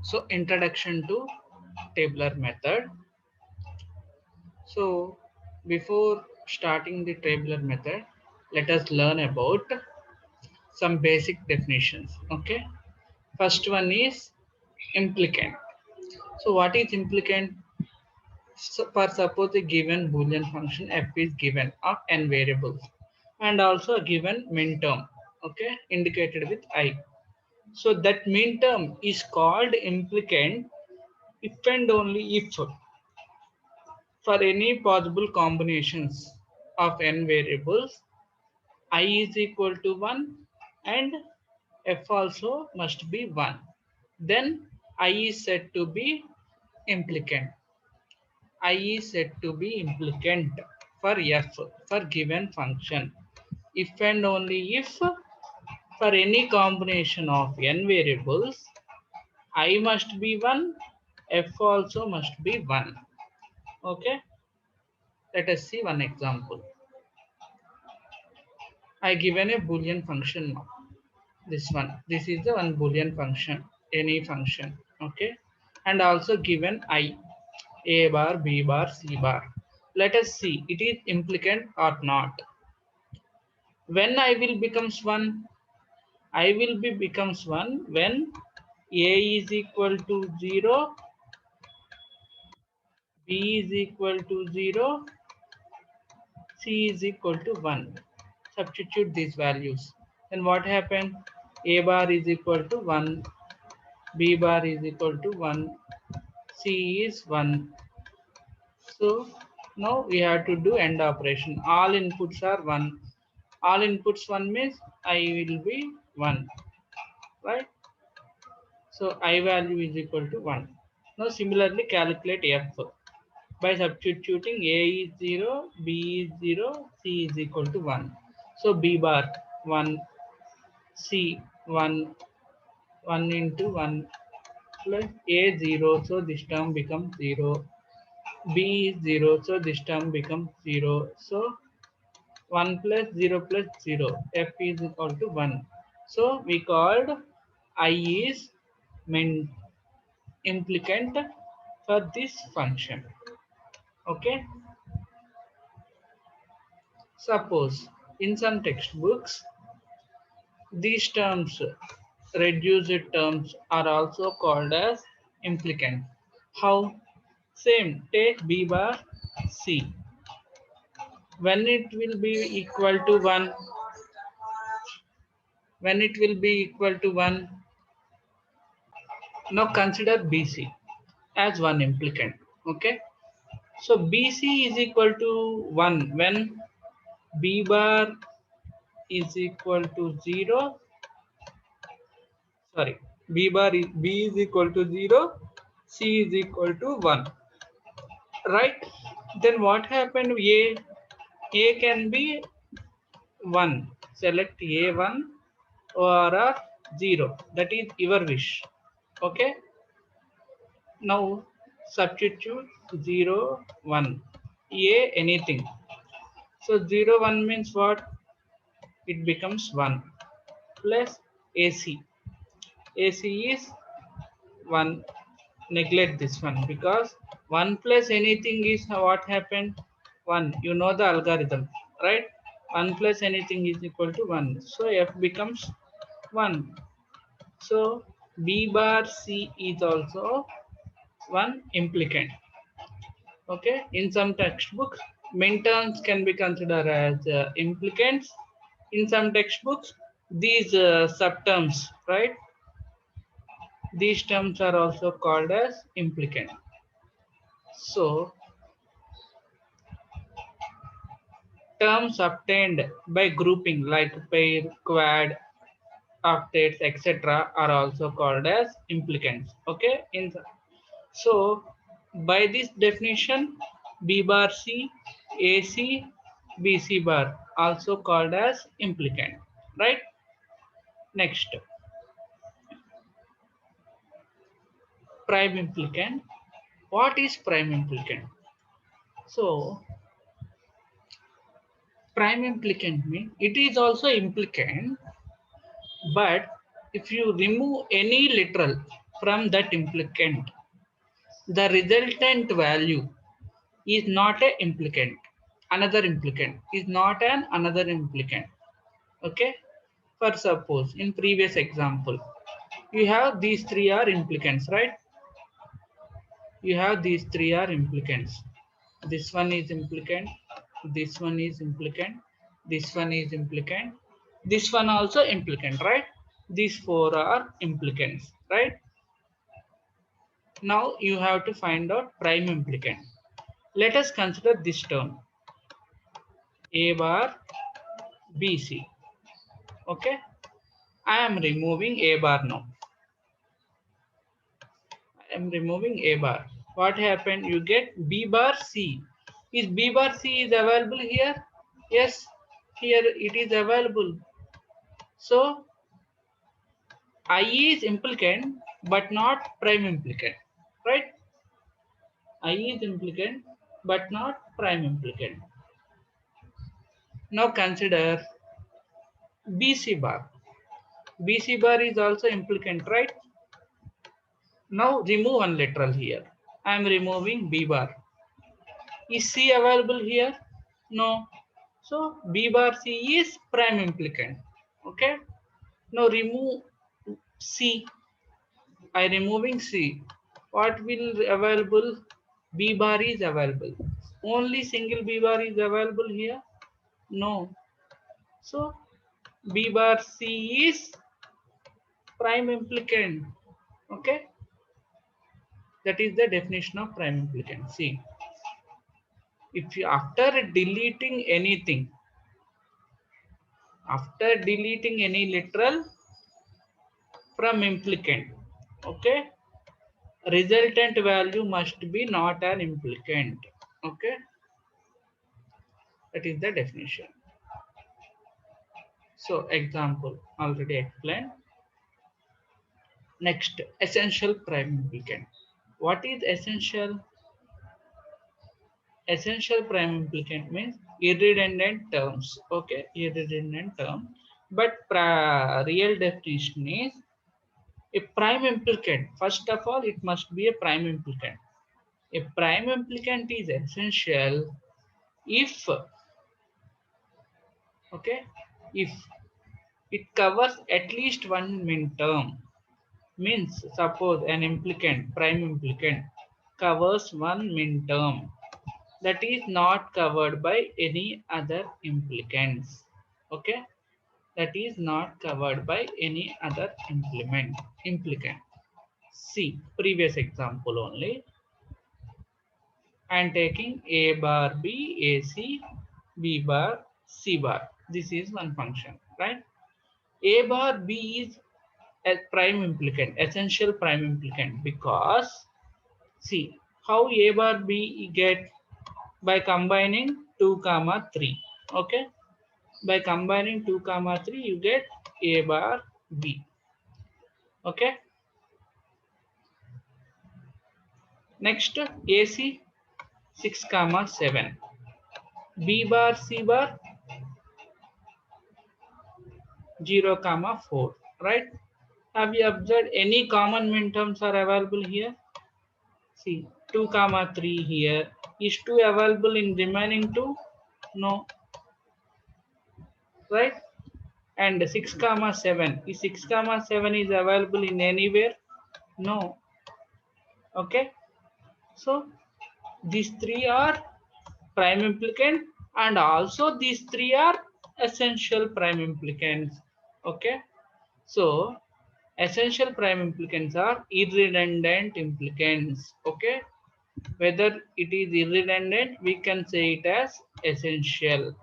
So introduction to tabular method. So before starting the tabular method, let us learn about some basic definitions. Okay. First one is implicant. So what is implicant? So for suppose a given Boolean function f is given of n variables and also a given min term, okay, indicated with I. So that min term is called implicant if and only if for any possible combinations of n variables I is equal to 1 and f also must be 1. Then I is said to be implicant. I is said to be implicant for f for given function if and only if for any combination of n variables I must be 1, f also must be 1. Okay, let us see one example. I given a boolean function now. This is the one boolean function, any function. Okay, and also given I, a bar, b bar, c bar. Let us see it is implicant or not. When I will becomes 1, I will be becomes 1 when a is equal to 0, b is equal to 0, c is equal to 1. Substitute these values. Then what happened? A bar is equal to 1, b bar is equal to 1, c is 1. So now we have to do AND operation. All inputs are 1. All inputs 1 means I will be 1, right? So I value is equal to 1. Now similarly calculate f by substituting a is 0, b is 0, c is equal to 1. So b bar 1, c 1, 1 into 1 plus a 0, so this term becomes 0. B is 0, so this term becomes 0. So 1 plus 0 plus 0, f is equal to 1. So we called I is meant implicant for this function. Okay. Suppose in some textbooks these terms, reduced terms, are also called as implicant. How? Same, take b bar c. When it will be equal to 1, when it will be equal to 1, now consider bc as one implicant. Okay. So bc is equal to 1 when b bar is equal to 0. Sorry, b is equal to 0, c is equal to 1, right? Then what happened? A can be 1. Select a1 or 0. That is your wish. Okay. Now substitute 0 1. A anything. So 0 1 means what? It becomes 1 plus AC. AC is 1. Neglect this one because 1 plus anything is what happened? 1. You know the algorithm, right? 1 plus anything is equal to 1. So f becomes 1. So b bar c is also one implicant. Okay. In some textbooks, min terms can be considered as implicants. In some textbooks, these subterms, right? These terms are also called as implicant. So terms obtained by grouping like pair, quad, octets, etc. are also called as implicants. Okay. So by this definition, B bar C, AC, BC bar also called as implicant. Right? Next, prime implicant. What is prime implicant? So prime implicant means it is also implicant, but if you remove any literal, from that implicant, the resultant value is not a implicant. Another implicant is not an another implicant. Okay. For suppose in previous example, you have these three are implicants, right? You have these three are implicants. This one is implicant, this one is implicant, this one is implicant, this one also implicant, right? These four are implicants, right? Now you have to find out prime implicant. Let us consider this term A bar BC. Okay, I am removing A bar now. I am removing A bar. What happened? You get B bar C. Is B bar C is available here? Yes, here it is available. So I is implicant but not prime implicant, right? I is implicant but not prime implicant. Now consider BC bar. BC bar is also implicant, right? Now remove one literal here. I am removing B bar. Is C available here? No. So B bar C is prime implicant. Okay. Now remove C. I removing C. What will available? B bar is available. Only single B bar is available here? No. So B bar C is prime implicant. Okay. That is the definition of prime implicant. See, if you after deleting anything, after deleting any literal from implicant, okay, resultant value must be not an implicant. Okay, that is the definition. So example already explained. Next, essential prime implicant. What is essential? Essential prime implicant means irredundant terms. Okay, irredundant term. But real definition is a prime implicant. First of all, it must be a prime implicant. A prime implicant is essential if, okay, if it covers at least one min term. Means suppose an implicant, prime implicant, covers one min term that is not covered by any other implicants. Okay, that is not covered by any other implicant. See previous example only. I am taking A bar B, A C, B bar, C bar. This is one function, right? A bar B is a prime implicant, essential prime implicant, because see how A bar B get by combining 2 comma 3. Okay, by combining 2 comma 3 you get A bar B. Okay, next AC 6 comma 7, B bar C bar 0 comma 4, right? Have you observed any common min terms are available here? See 2 comma 3 here. Is 2 available in remaining 2? No, right? And 6 comma 7, is 6 comma 7 is available in anywhere? No. Okay, so these three are prime implicant and also these three are essential prime implicants. Okay, so essential prime implicants are irredundant implicants. Okay, whether it is irredundant we can say it as essential.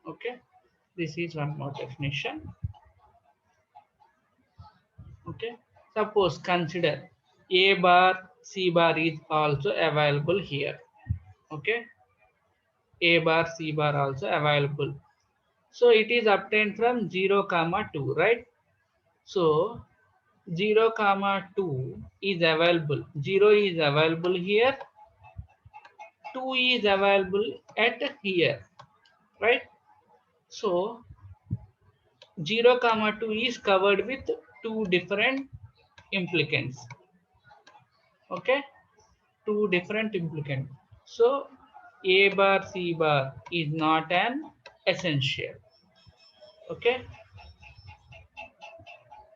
Okay, this is one more definition. Okay, suppose consider A bar C bar is also available here. Okay, A bar C bar also available. So it is obtained from 0 comma 2, right? So 0 comma 2 is available. 0 is available here. 2 is available at here, right? So 0 comma 2 is covered with two different implicants. Okay, two different implicants. So A bar C bar is not an essential. Okay,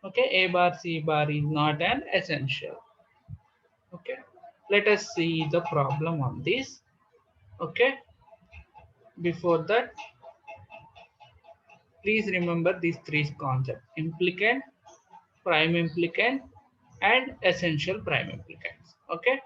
okay, A bar C bar is not an essential. Okay, let us see the problem on this. Okay, before that, please remember these three concepts: implicant, prime implicant, and essential prime implicants. Okay.